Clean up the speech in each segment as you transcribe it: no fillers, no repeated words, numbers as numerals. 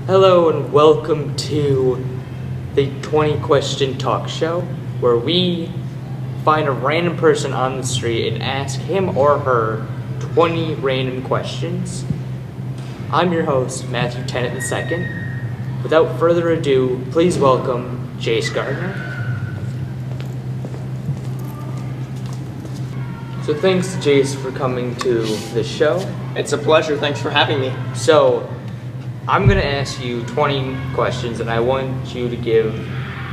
Hello and welcome to the 20 question talk show, where we find a random person on the street and ask him or her 20 random questions. I'm your host, Matthew Tennant II. Without further ado, please welcome Jace Gardner. So thanks to Jace for coming to the show. It's a pleasure. Thanks for having me. So, I'm going to ask you 20 questions, and I want you to give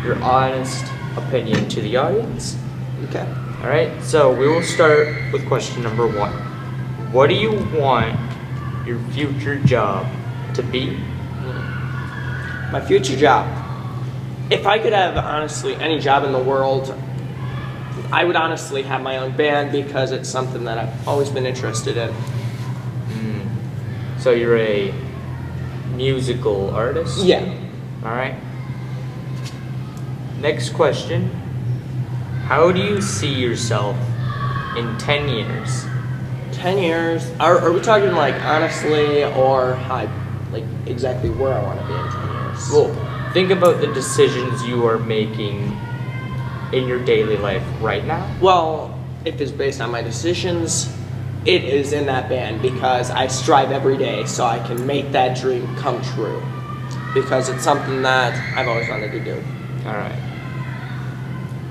your honest opinion to the audience. Okay. Alright, so we will start with question number 1. What do you want your future job to be? My future job. If I could have, honestly, any job in the world, I would honestly have my own band because it's something that I've always been interested in. So you're a musical artist? Yeah. Alright. Next question. How do you see yourself in 10 years? 10 years? Are we talking like honestly or like exactly where I want to be in 10 years? Well, think about the decisions you are making in your daily life right now. Well, if it's based on my decisions, it is in that band because I strive every day so I can make that dream come true. Because it's something that I've always wanted to do. Alright.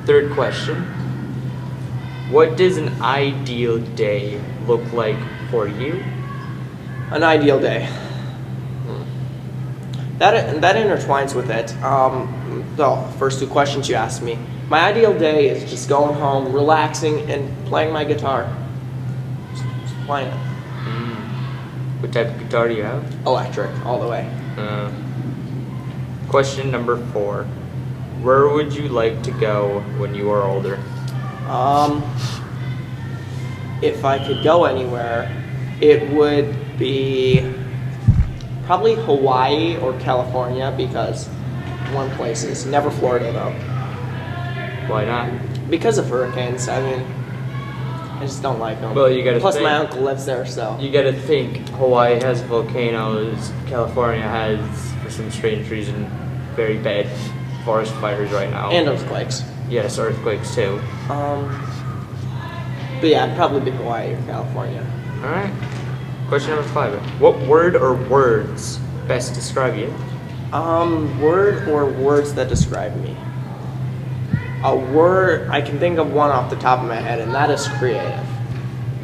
Third question. What does an ideal day look like for you? An ideal day. That intertwines with it. The first two questions you asked me. My ideal day is just going home, relaxing, and playing my guitar. Just playing it. What type of guitar do you have? Electric, all the way. Question number 4. Where would you like to go when you are older? If I could go anywhere, it would be probably Hawaii or California because warm places. Never Florida though. Why not? Because of hurricanes. I mean, I just don't like them. Well, you gotta Plus, think, my uncle lives there, so. You gotta think, Hawaii has volcanoes, California has, for some strange reason, very bad forest fires right now. And earthquakes. Yes, earthquakes too. But yeah, I'd probably be Hawaii or California. Alright. Question number 5. What word or words best describe you? Word or words that describe me? A word, I can think of one off the top of my head, and that is creative.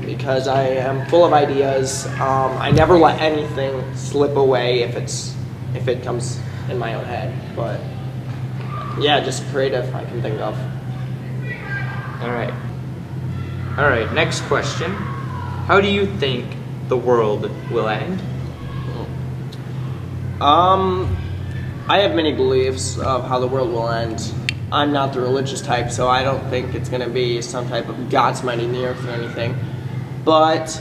Because I am full of ideas. I never let anything slip away if it comes in my own head. But yeah, just creative I can think of. Alright, next question. How do you think the world will end? I have many beliefs of how the world will end. I'm not the religious type, so I don't think it's going to be some type of God smiting the earth or anything. But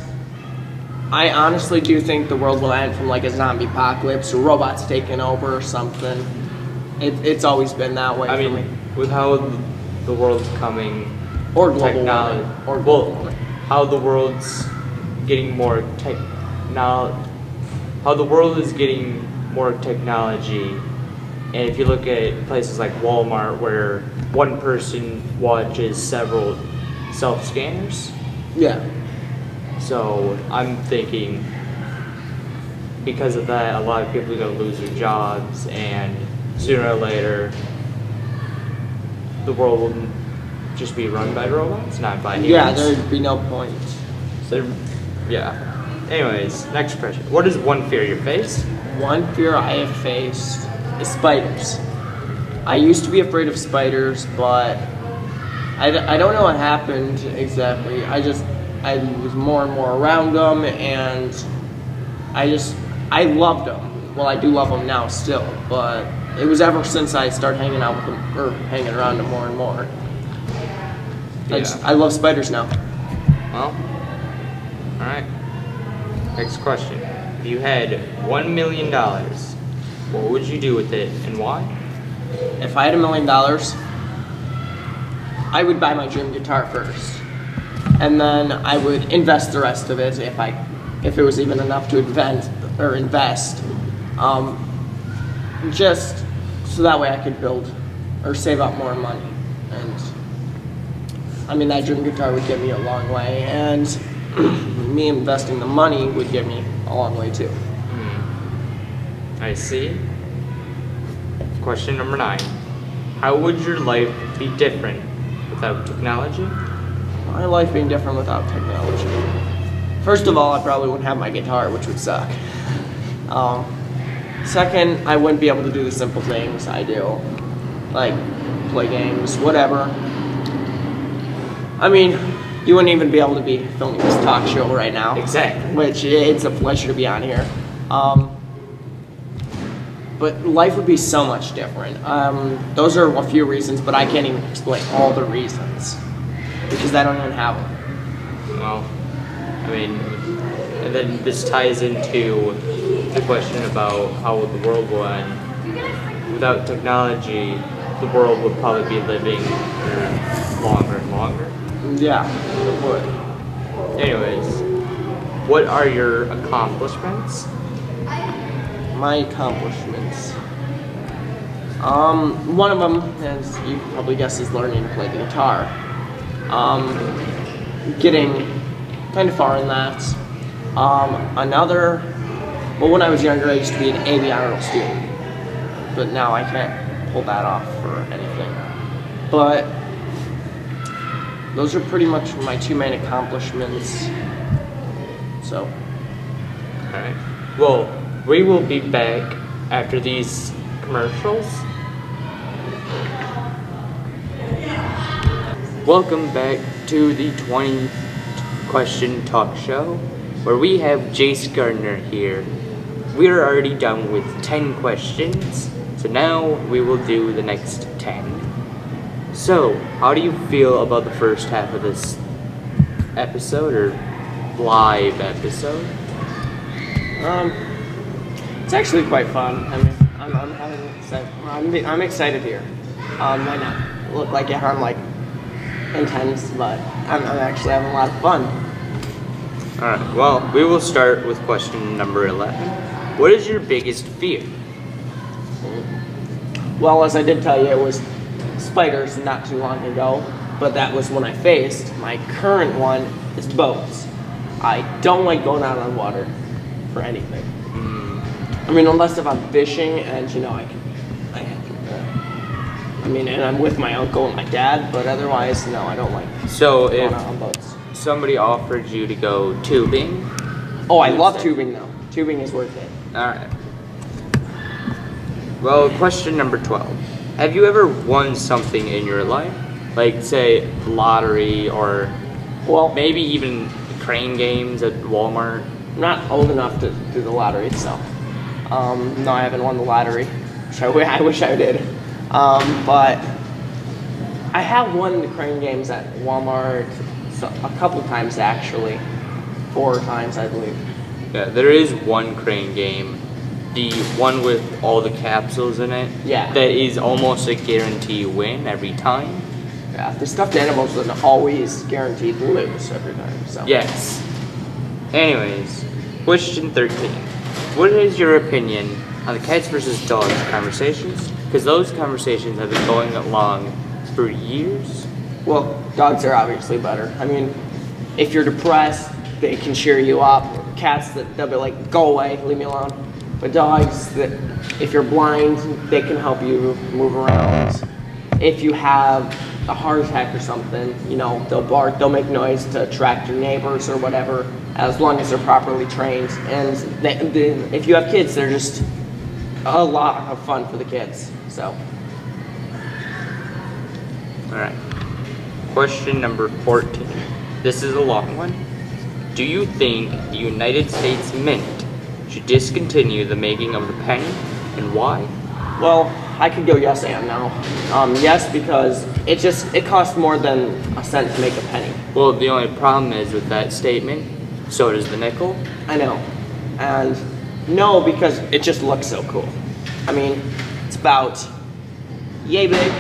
I honestly do think the world will end from like a zombie apocalypse or robots taking over or something. It's always been that way for me. With how the world's coming, or global warming, or global warming. How the world's getting more how the world is getting more technology. And if you look at places like Walmart, where one person watches several self-scanners. Yeah. So I'm thinking, because of that, a lot of people are going to lose their jobs, and sooner or later, the world will just be run by robots, not by humans. Yeah, there'd be no point. So, yeah. Anyways, next question. What is one fear you face? One fear I have faced is spiders. I used to be afraid of spiders, but I don't know what happened exactly. I was more and more around them, and I loved them. Well, I do love them now still, but it was ever since I started hanging out with them, or hanging around them more and more. I love spiders now. Well, alright. Next question. If you had $1 million, what would you do with it and why? If I had $1 million, I would buy my dream guitar first. And then I would invest the rest of it if it was even enough to invest. just so that way I could build or save up more money. And I mean, that dream guitar would get me a long way, and me investing the money would get me a long way too. I see. Question number 9. How would your life be different without technology? My life being different without technology. First of all, I probably wouldn't have my guitar, which would suck. Second, I wouldn't be able to do the simple things I do, like play games, whatever. I mean, you wouldn't even be able to be filming this talk show right now. Exactly. Which, it's a pleasure to be on here. But life would be so much different. Those are a few reasons, but I can't even explain all the reasons because I don't even have them. Well, I mean, and then this ties into the question about how the world will end. Without technology, the world would probably be living for longer and longer. Yeah, it would. Anyways, what are your accomplishments? My accomplishments. One of them, as you can probably guess, is learning to play the guitar. Getting kind of far in that. Another, well, when I was younger, I used to be an AB honor student, but now I can't pull that off for anything. But those are pretty much my 2 main accomplishments. So. All right. Well, we will be back after these commercials. Welcome back to the 20 question talk show, where we have Jace Gardner here. We are already done with 10 questions, so now we will do the next 10. So, how do you feel about the first half of this episode, or live episode? It's actually quite fun. I mean, I'm excited here. Might not look like it, I'm like intense, but I'm actually having a lot of fun. Alright, well, we will start with question number 11. What is your biggest fear? Well, as I did tell you, it was spiders not too long ago, but that was when I faced. My current one is boats. I don't like going out on water for anything. I mean, unless if I'm fishing and, you know, I mean, and I'm with my uncle and my dad, but otherwise, no, I don't like So going if out on boats. somebody offered you to go tubing? Oh, I love tubing though. Tubing is worth it. Alright. Well, question number 12. Have you ever won something in your life? Like, say, lottery, or Well, maybe even crane games at Walmart? I'm not old enough to do the lottery, so. No, I haven't won the lottery. I wish I did. But I have won the crane games at Walmart a couple times actually. 4 times, I believe. Yeah, there is one crane game. The one with all the capsules in it. Yeah. That is almost a guarantee win every time. Yeah, the stuffed animals are always guaranteed to lose every time, so. Yes. Anyways, question 13. What is your opinion on the cats versus dogs conversations? Because those conversations have been going along for years. Well, dogs are obviously better. I mean, if you're depressed, they can cheer you up. Cats, they'll be like, go away, leave me alone. But dogs, that if you're blind, they can help you move around. If you have a heart attack or something, you know, they'll bark, they'll make noise to attract your neighbors or whatever, as long as they're properly trained. And if you have kids, they're just a lot of fun for the kids, so. Alright. Question number 14. This is a long one. Do you think the United States Mint should discontinue the making of the penny, and why? Well, I could go yes and no. Yes, because it costs more than a cent to make a penny. Well, the only problem is with that statement, so does the nickel. I know. And no, because it just looks so cool. I mean, it's about yay big,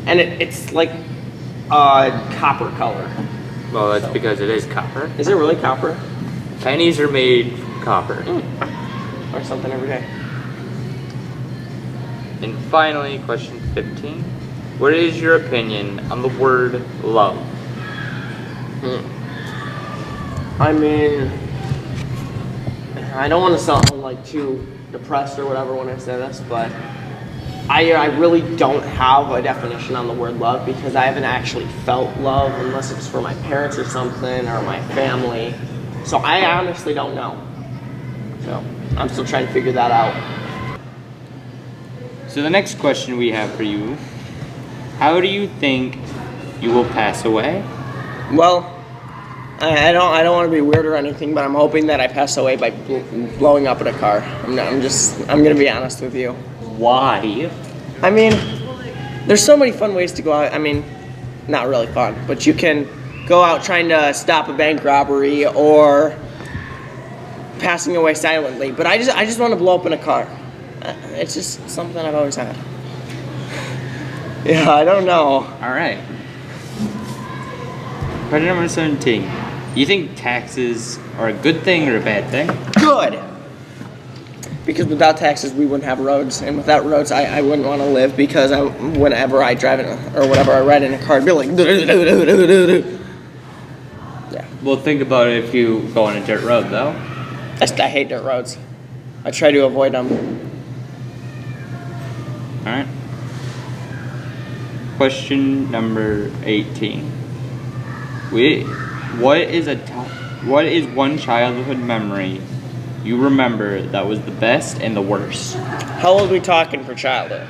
and it's like copper color. Well, that's because it is copper. Is it really copper? Pennies are made from copper. Or something every day. And finally, question 15. What is your opinion on the word love? I mean, I don't want to sound like too depressed or whatever when I say this, but I really don't have a definition on the word love because I haven't actually felt love unless it's for my parents or something or my family. So I honestly don't know. So I'm still trying to figure that out. So the next question we have for you, how do you think you will pass away? Well, I don't want to be weird or anything, but I'm hoping that I pass away by blowing up in a car. I'm gonna be honest with you. Why? I mean, there's so many fun ways to go out. I mean, not really fun, but you can go out trying to stop a bank robbery or passing away silently. But I just want to blow up in a car. It's just something I've always had. Yeah, I don't know. All right. Question number 17. Do you think taxes are a good thing or a bad thing? Good. Because without taxes, we wouldn't have roads, and without roads, I wouldn't want to live because whenever I drive or whenever I ride in a car, I'd be like, yeah. Well, think about it if you go on a dirt road, though. I hate dirt roads. I try to avoid them. All right. Question number 18. What is one childhood memory you remember that was the best and the worst? How old are we talking for childhood?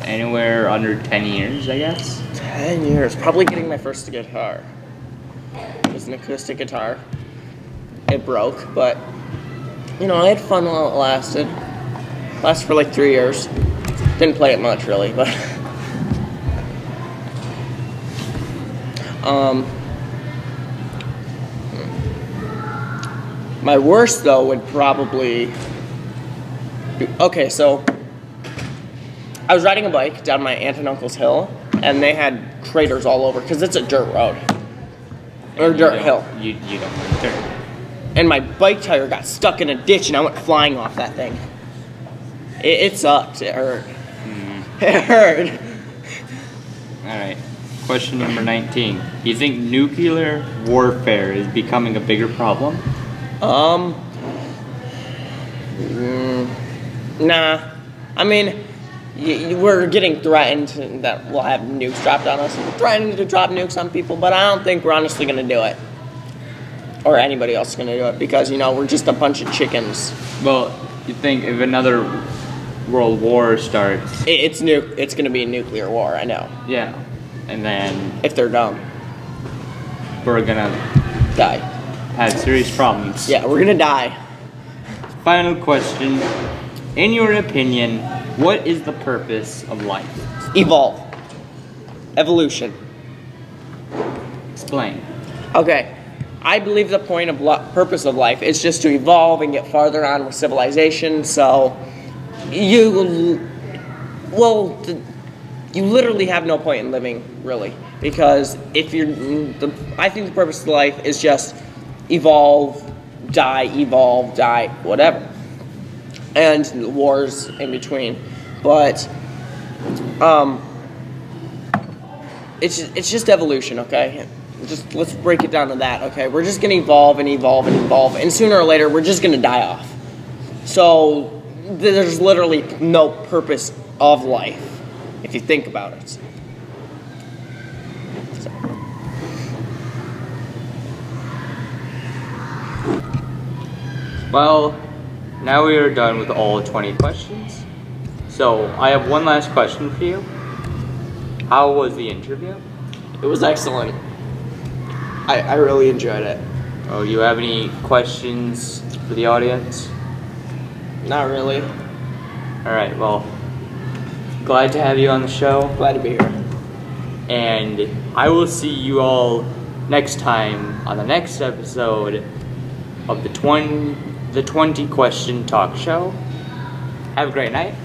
Anywhere under 10 years, I guess. 10 years. Probably getting my first guitar. It was an acoustic guitar. It broke, but, you know, I had fun while it lasted. Lasted for like 3 years. Didn't play it much, really, but... My worst, though, would probably be... Okay, so... I was riding a bike down my aunt and uncle's hill, and they had craters all over, because it's a dirt road. Or a dirt hill. You don't like dirt. And my bike tire got stuck in a ditch, and I went flying off that thing. It sucked. It hurt. It hurt. Alright. Question number 19. Do you think nuclear warfare is becoming a bigger problem? Nah. I mean, we're getting threatened that we'll have nukes dropped on us. We're threatening to drop nukes on people, but I don't think we're honestly going to do it. Or anybody else is going to do it because, you know, we're just a bunch of chickens. Well, you think if another world war starts... It's going to be a nuclear war, I know. Yeah. And then... If they're dumb. We're going to... Die. Have serious problems. Yeah, we're going to die. Final question. In your opinion, what is the purpose of life? Evolve. Evolution. Explain. Okay. I believe the point of purpose of life is just to evolve and get farther on with civilization. So, you literally have no point in living, really, because I think the purpose of life is just evolve, die, whatever, and wars in between. But it's just evolution, okay? Just let's break it down to that, okay? We're just gonna evolve, and sooner or later we're just gonna die off. So there's literally no purpose of life if you think about it. So. Well, now we are done with all 20 questions. So I have one last question for you. How was the interview? It was excellent. I really enjoyed it. Oh, you have any questions for the audience? Not really. Alright, well, glad to have you on the show. Glad to be here. And I will see you all next time on the next episode of the 20 question talk show. Have a great night.